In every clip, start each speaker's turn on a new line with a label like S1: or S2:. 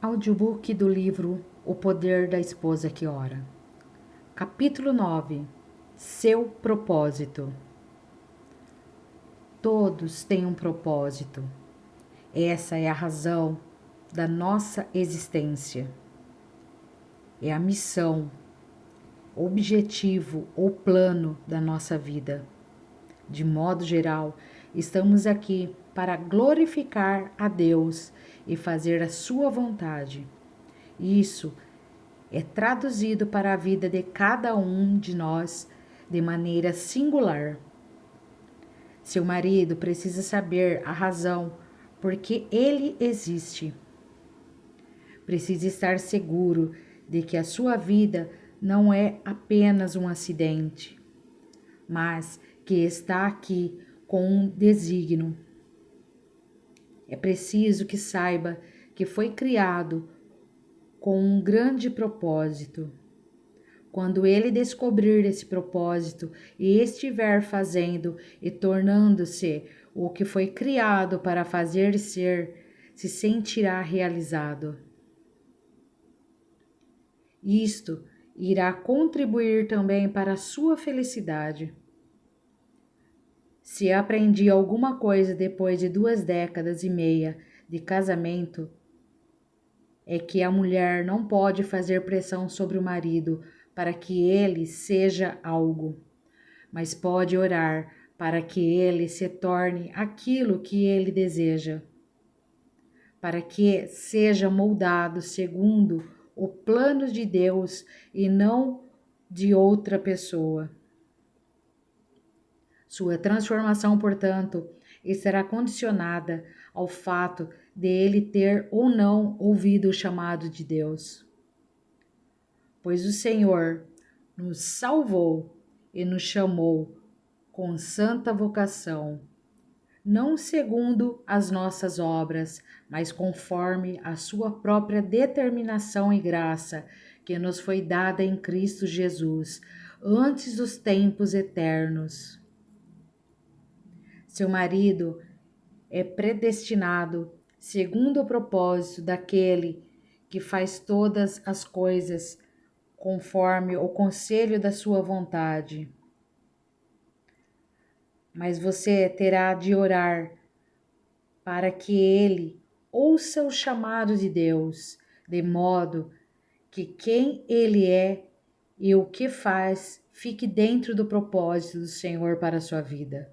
S1: Audiobook do livro O Poder da Esposa que Ora. Capítulo 9. Seu propósito. Todos têm um propósito. Essa é a razão da nossa existência. É a missão, objetivo ou plano da nossa vida. De modo geral, estamos aqui para glorificar a Deus e fazer a sua vontade. Isso é traduzido para a vida de cada um de nós de maneira singular. Seu marido precisa saber a razão por que ele existe. Precisa estar seguro de que a sua vida não é apenas um acidente, mas que está aqui com um desígnio. É preciso que saiba que foi criado com um grande propósito. Quando ele descobrir esse propósito e estiver fazendo e tornando-se o que foi criado para fazer ser, se sentirá realizado. Isto irá contribuir também para a sua felicidade. Se aprendi alguma coisa depois de 2 décadas e meia de casamento, é que a mulher não pode fazer pressão sobre o marido para que ele seja algo, mas pode orar para que ele se torne aquilo que ele deseja, para que seja moldado segundo o plano de Deus e não de outra pessoa. Sua transformação, portanto, estará condicionada ao fato de ele ter ou não ouvido o chamado de Deus. Pois o Senhor nos salvou e nos chamou com santa vocação, não segundo as nossas obras, mas conforme a sua própria determinação e graça, que nos foi dada em Cristo Jesus, antes dos tempos eternos. Seu marido é predestinado segundo o propósito daquele que faz todas as coisas conforme o conselho da sua vontade. Mas você terá de orar para que ele ouça o chamado de Deus, de modo que quem ele é e o que faz fique dentro do propósito do Senhor para a sua vida.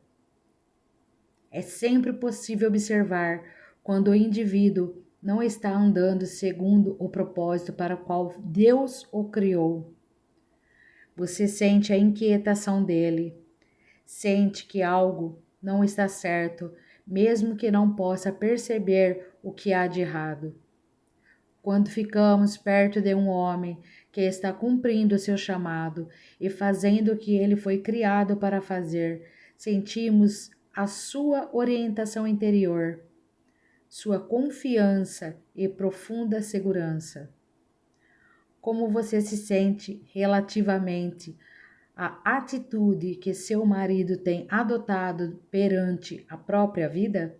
S1: É sempre possível observar quando o indivíduo não está andando segundo o propósito para o qual Deus o criou. Você sente a inquietação dele, sente que algo não está certo, mesmo que não possa perceber o que há de errado. Quando ficamos perto de um homem que está cumprindo o seu chamado e fazendo o que ele foi criado para fazer, sentimos a sua orientação interior, sua confiança e profunda segurança. Como você se sente relativamente à atitude que seu marido tem adotado perante a própria vida?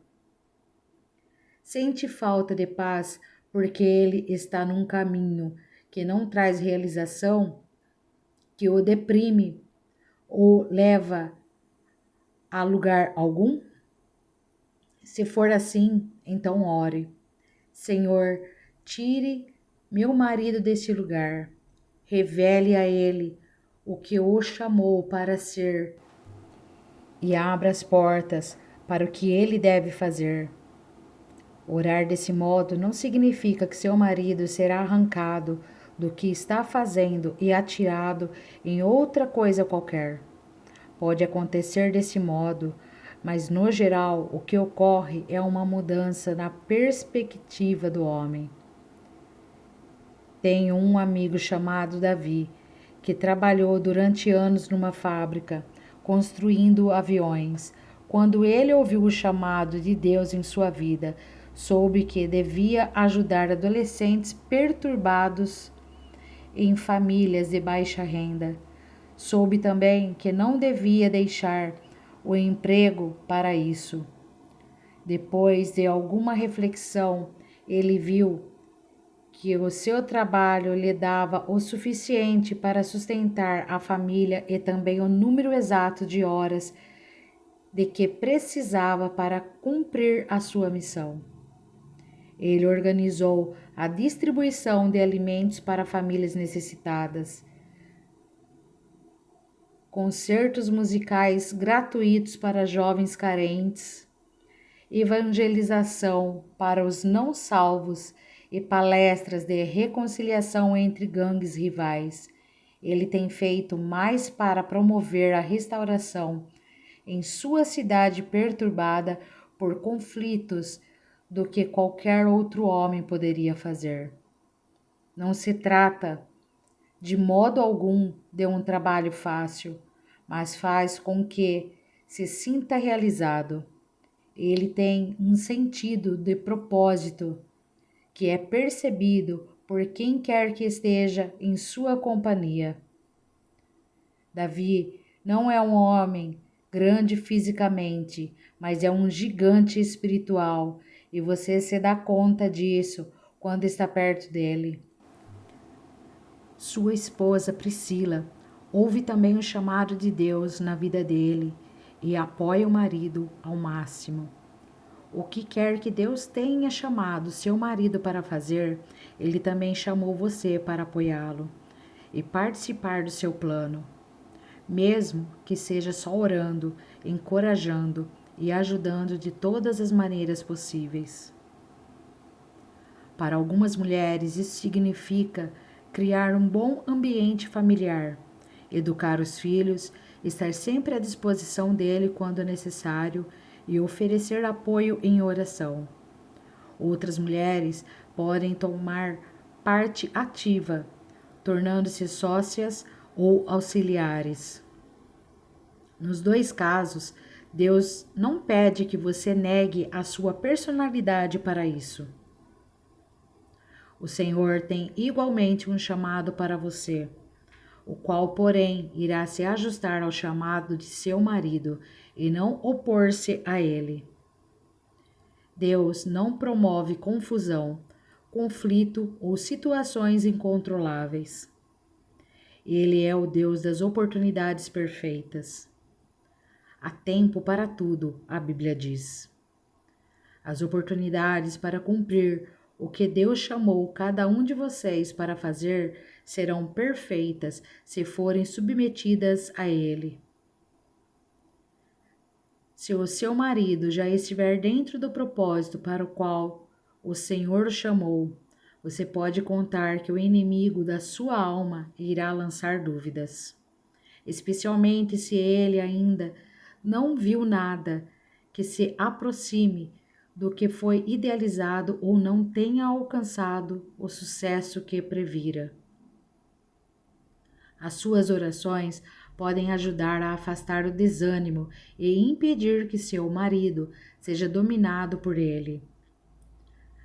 S1: Sente falta de paz porque ele está num caminho que não traz realização, que o deprime ou leva a lugar algum? Se for assim, então ore. Senhor, tire meu marido deste lugar. Revele a ele o que o chamou para ser e abra as portas para o que ele deve fazer. Orar desse modo não significa que seu marido será arrancado do que está fazendo e atirado em outra coisa qualquer. Pode acontecer desse modo, mas no geral o que ocorre é uma mudança na perspectiva do homem. Tenho um amigo chamado Davi, que trabalhou durante anos numa fábrica, construindo aviões. Quando ele ouviu o chamado de Deus em sua vida, soube que devia ajudar adolescentes perturbados em famílias de baixa renda. Soube também que não devia deixar o emprego para isso. Depois de alguma reflexão, ele viu que o seu trabalho lhe dava o suficiente para sustentar a família e também o número exato de horas de que precisava para cumprir a sua missão. Ele organizou a distribuição de alimentos para famílias necessitadas, concertos musicais gratuitos para jovens carentes, evangelização para os não salvos e palestras de reconciliação entre gangues rivais. Ele tem feito mais para promover a restauração em sua cidade perturbada por conflitos do que qualquer outro homem poderia fazer. Não se trata, de modo algum, de um trabalho fácil, mas faz com que se sinta realizado. Ele tem um sentido de propósito que é percebido por quem quer que esteja em sua companhia. Davi não é um homem grande fisicamente, mas é um gigante espiritual, e você se dá conta disso quando está perto dele. Sua esposa Priscila ouve também o chamado de Deus na vida dele e apoia o marido ao máximo. O que quer que Deus tenha chamado seu marido para fazer, ele também chamou você para apoiá-lo e participar do seu plano, mesmo que seja só orando, encorajando e ajudando de todas as maneiras possíveis. Para algumas mulheres, isso significa criar um bom ambiente familiar, educar os filhos, estar sempre à disposição dele quando necessário e oferecer apoio em oração. Outras mulheres podem tomar parte ativa, tornando-se sócias ou auxiliares. Nos dois casos, Deus não pede que você negue a sua personalidade para isso. O Senhor tem igualmente um chamado para você, o qual, porém, irá se ajustar ao chamado de seu marido e não opor-se a ele. Deus não promove confusão, conflito ou situações incontroláveis. Ele é o Deus das oportunidades perfeitas. Há tempo para tudo, a Bíblia diz. As oportunidades para cumprir o que Deus chamou cada um de vocês para fazer serão perfeitas se forem submetidas a Ele. Se o seu marido já estiver dentro do propósito para o qual o Senhor o chamou, você pode contar que o inimigo da sua alma irá lançar dúvidas, especialmente se ele ainda não viu nada que se aproxime do que foi idealizado ou não tenha alcançado o sucesso que previra. As suas orações podem ajudar a afastar o desânimo e impedir que seu marido seja dominado por ele.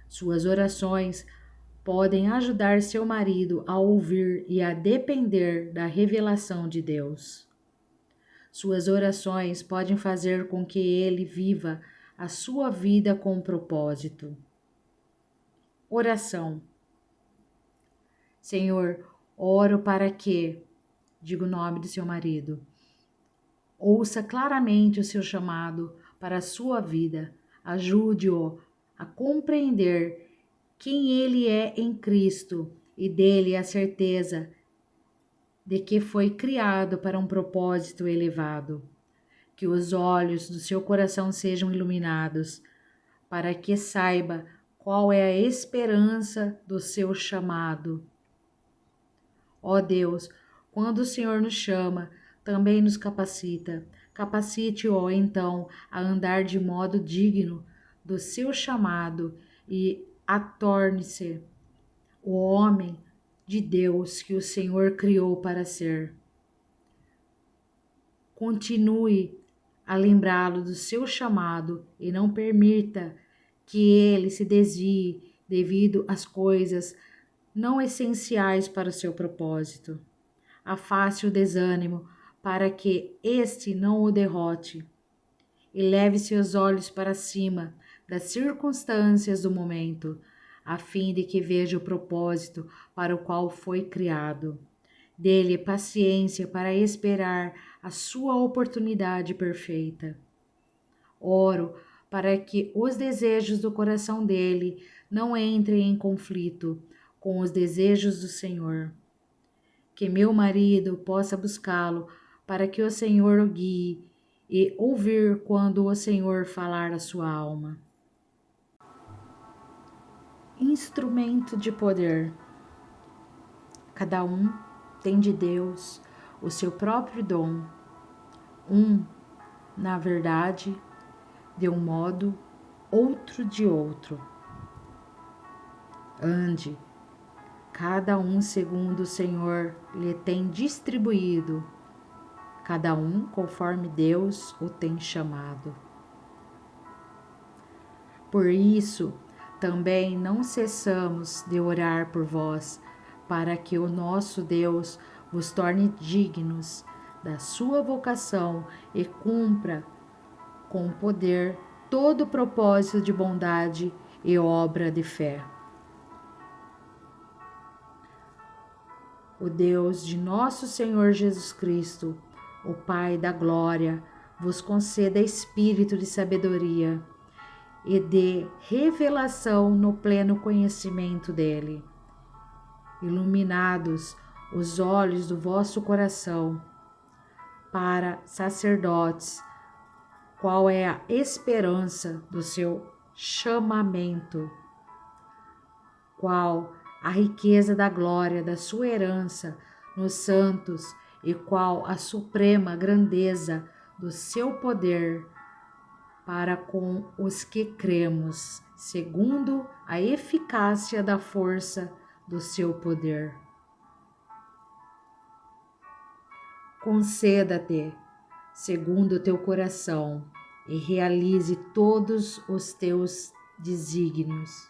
S1: Suas orações podem ajudar seu marido a ouvir e a depender da revelação de Deus. Suas orações podem fazer com que ele viva a sua vida com propósito. Oração. Senhor, oro para que, diga o nome do seu marido, ouça claramente o seu chamado para a sua vida. Ajude-o a compreender quem ele é em Cristo e dele a certeza de que foi criado para um propósito elevado. Que os olhos do seu coração sejam iluminados, para que saiba qual é a esperança do seu chamado. Ó Deus, quando o Senhor nos chama, também nos capacita. Capacite-o, então, a andar de modo digno do seu chamado e a torne-se o homem de Deus que o Senhor criou para ser. Continue a lembrá-lo do seu chamado e não permita que ele se desvie devido às coisas não essenciais para o seu propósito. Afaste o desânimo para que este não o derrote e leve seus olhos para cima das circunstâncias do momento. a fim de que veja o propósito para o qual foi criado. Dê-lhe paciência para esperar a sua oportunidade perfeita. Oro para que os desejos do coração dele não entrem em conflito com os desejos do Senhor. Que meu marido possa buscá-lo para que o Senhor o guie e ouvir quando o Senhor falar a sua alma. Instrumento de poder. Cada um tem de Deus o seu próprio dom. Na verdade, de um modo, outro de outro. Ande, cada um segundo o Senhor lhe tem distribuído, cada um conforme Deus o tem chamado. Por isso, também não cessamos de orar por vós, para que o nosso Deus vos torne dignos da sua vocação e cumpra com poder todo o propósito de bondade e obra de fé. O Deus de nosso Senhor Jesus Cristo, o Pai da glória, vos conceda espírito de sabedoria e de revelação no pleno conhecimento dele. Iluminados os olhos do vosso coração, para sacerdotes, qual é a esperança do seu chamamento, qual a riqueza da glória da sua herança nos santos e qual a suprema grandeza do seu poder para com os que cremos, segundo a eficácia da força do seu poder. Conceda-te, segundo o teu coração, e realize todos os teus desígnios.